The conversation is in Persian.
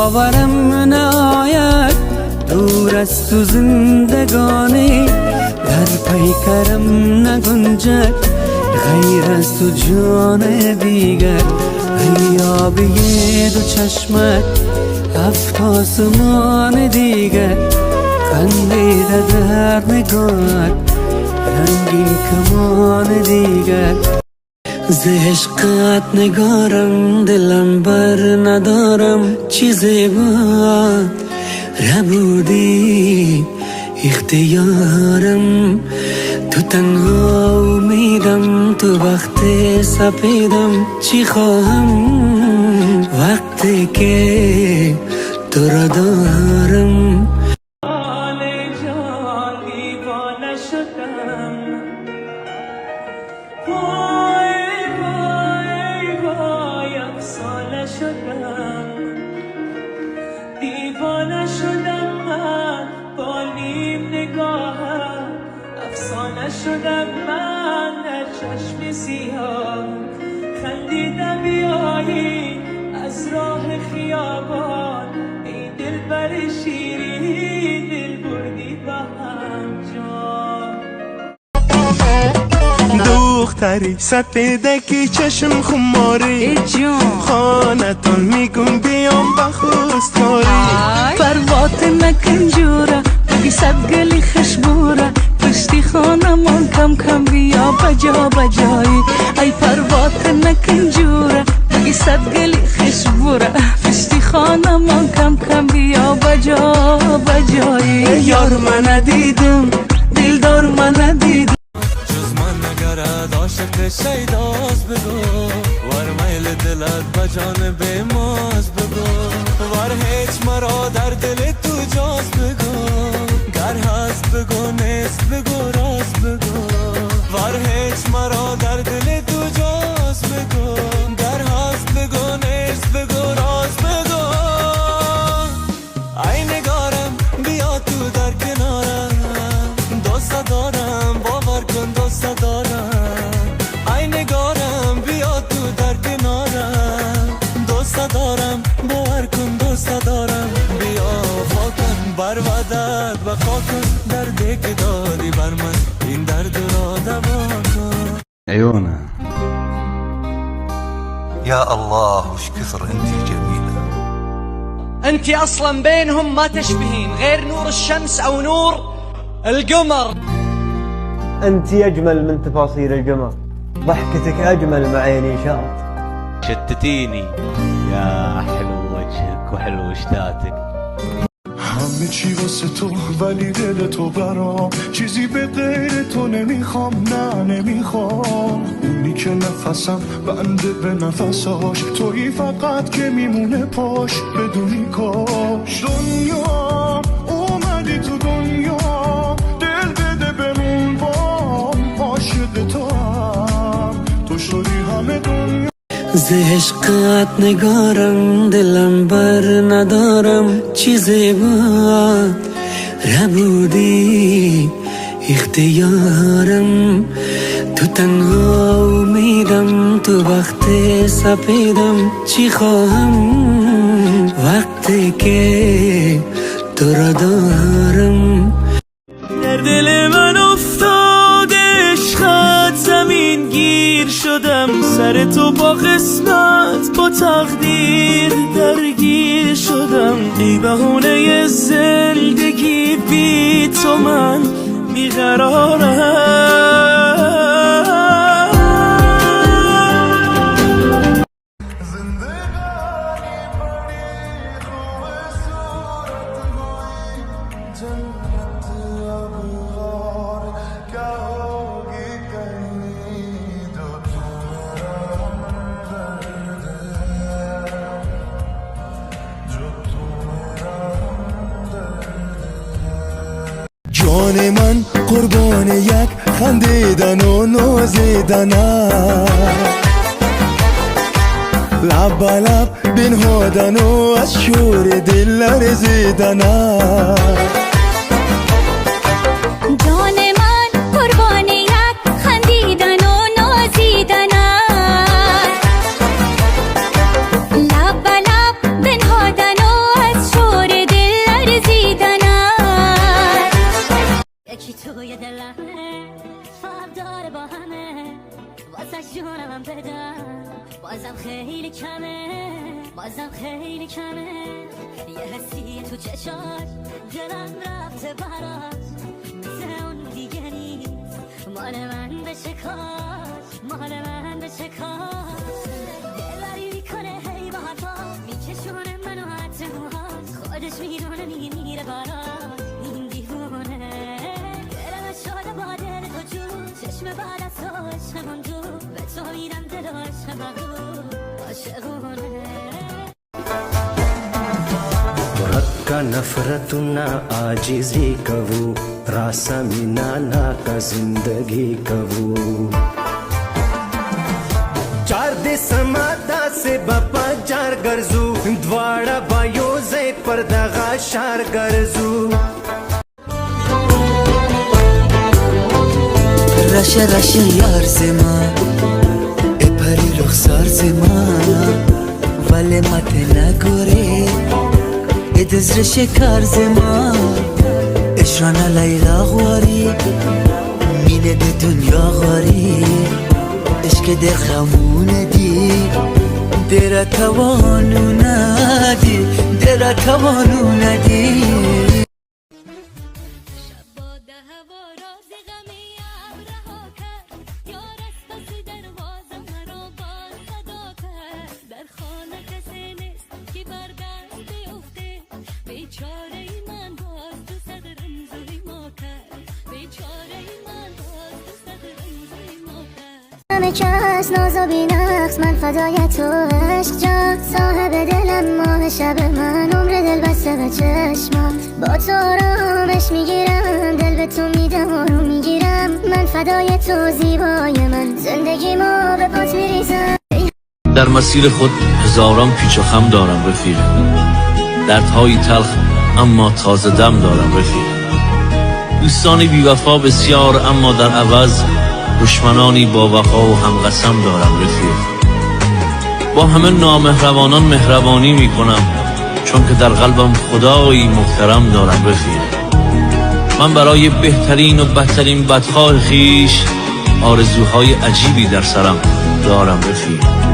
باورم نآید دور از تو زندگانی در پیکرم نگنجد غیر از تو جان دیگر ای آبی دو چشمت هفت آسمان دیگر خندیده در نگاهت رنگین کمان دیگر ز عشقت نگارم دلم بر ندارم چیزی بود ربودی اختیارم تو تنها امیدم تو وقت سپیدم چی خواهم وقتی که تو را دارم دیوانه شدم من با نیم نگاهم افسانه شدم من در چشم سیاه خندیدم بیایی از راه خیابان ای دلبر شیرین دل بردی با هم جان دختری سپیدکی چشم خماری خانتان میگم بیام بخوستاری پروات نکن جورا بگی صد گلی خشبورا پشتی خانمان کم کم بیا بجا بجایی ای پروات نکن جورا بگی صد گلی خشبورا پشتی خانمان کم کم بیا بجا بجایی یار من ندیدم دلدار من ندیدم عاشق شیداز بگو ور میل دلت بجان بماز بگو ور هیچ مرا در دل تو جاز بگو گر هست بگو نیست بگو راز بگو ور هیچ مرا در دل تو جاز بگو گر هست بگو نیست بگو راز بگو ای نگارم بیا تو در کنارم دوست دارم باور کن دوست دارم دارم باور کن دوست دارم بیا فاکن بر وعدت وفا کن دردی که دادی بر من این درد را دوا کن عيونه يا الله وش كثر انتي جميلة انتي اصلا بينهم ما تشبهين غير نور الشمس او نور القمر انتي اجمل من تفاصيل القمر ضحكتك اجمل مع عيني شاط شتتيني يا حلو وجهك وحلو اشتاتك همه چی واسه تو ولی دل تو برام چیزی به غیر تو نمیخوام نه نمیخوام اونی که نفسم بنده به نفساش تویی فقط که میمونه پاش بدونی کاش دنیا اومدی تو دنیا دل بده بمون بام عاشق تو هم تو شدی همه دنیا ز عشقت نگارم دلم بر ندارم چیزی بود ربودی اختیارم تو تنها امیدم تو وقت سپیدم چی خواهم وقتی که تو را دارم در دل من افتاد عشقت زمین گیر شدم سر تو با قسمت با تقدیر درگیر شدم ای بهونه زندگی بی تو من بیقرارم جان من قربان یک خندیدن و نازیدنم لب به لب بنهادن و از شور دل لرزیدنم جان من قربان یک خندیدن و نازیدنم لب به لب بنهادن و من بدم بازم خیلی کمه بازم خیلی کمه یه حسی تو چشات دلم رفته برات مثل اون دیگه نیست مال من بشه کاش مال من بشه کاش دلبری میکنه هی با حرفا میکشونه منو حتی موهاش خودش میدونه میره برات این دیوونه دلم شده با دل تو جو چشم بعد از تو عشقمون جو به تو میرم دل و عشق بگو عاشقونه رکا نفرتنا عاجزی کوو راسا مینا ناکا زندگی کوو چار دې سمادا سے بپا جار ګرځو دواړه بایو زې پر دغه شار ګرځو راشه راشه یار زما ای پری رخسار زما ولی ماته نگوره ای دزر شکار زما اشرانا لیلا غواری مینه ده دنیا غواری عشق ده خمونه دی دیره توانو ندی دیره توانو ندی همه کس ناز و بینقص من فدای تو عشق جان صاحب دلم ماه شب من عمر دل بسته به چشمات با تو آرامش میگیرم دل به تو میدم آروم میگیرم من فدای تو زیبای من زندگی ما به پات میریزم در مسیر خود هزاران پیچ و خم دارم رفیق دردهای تلخ اما تازه دم دارم رفیق دوستان بیوفا بسیار اما در عوض دشمنانی با وفا و هم قسم دارم رفیق با همه نامهربانان مهربانی میکنم چون که در قلبم خدایی محترم دارم رفیق من برای بهترین و بدترین بدخواه خیش آرزوهای عجیبی در سرم دارم رفیق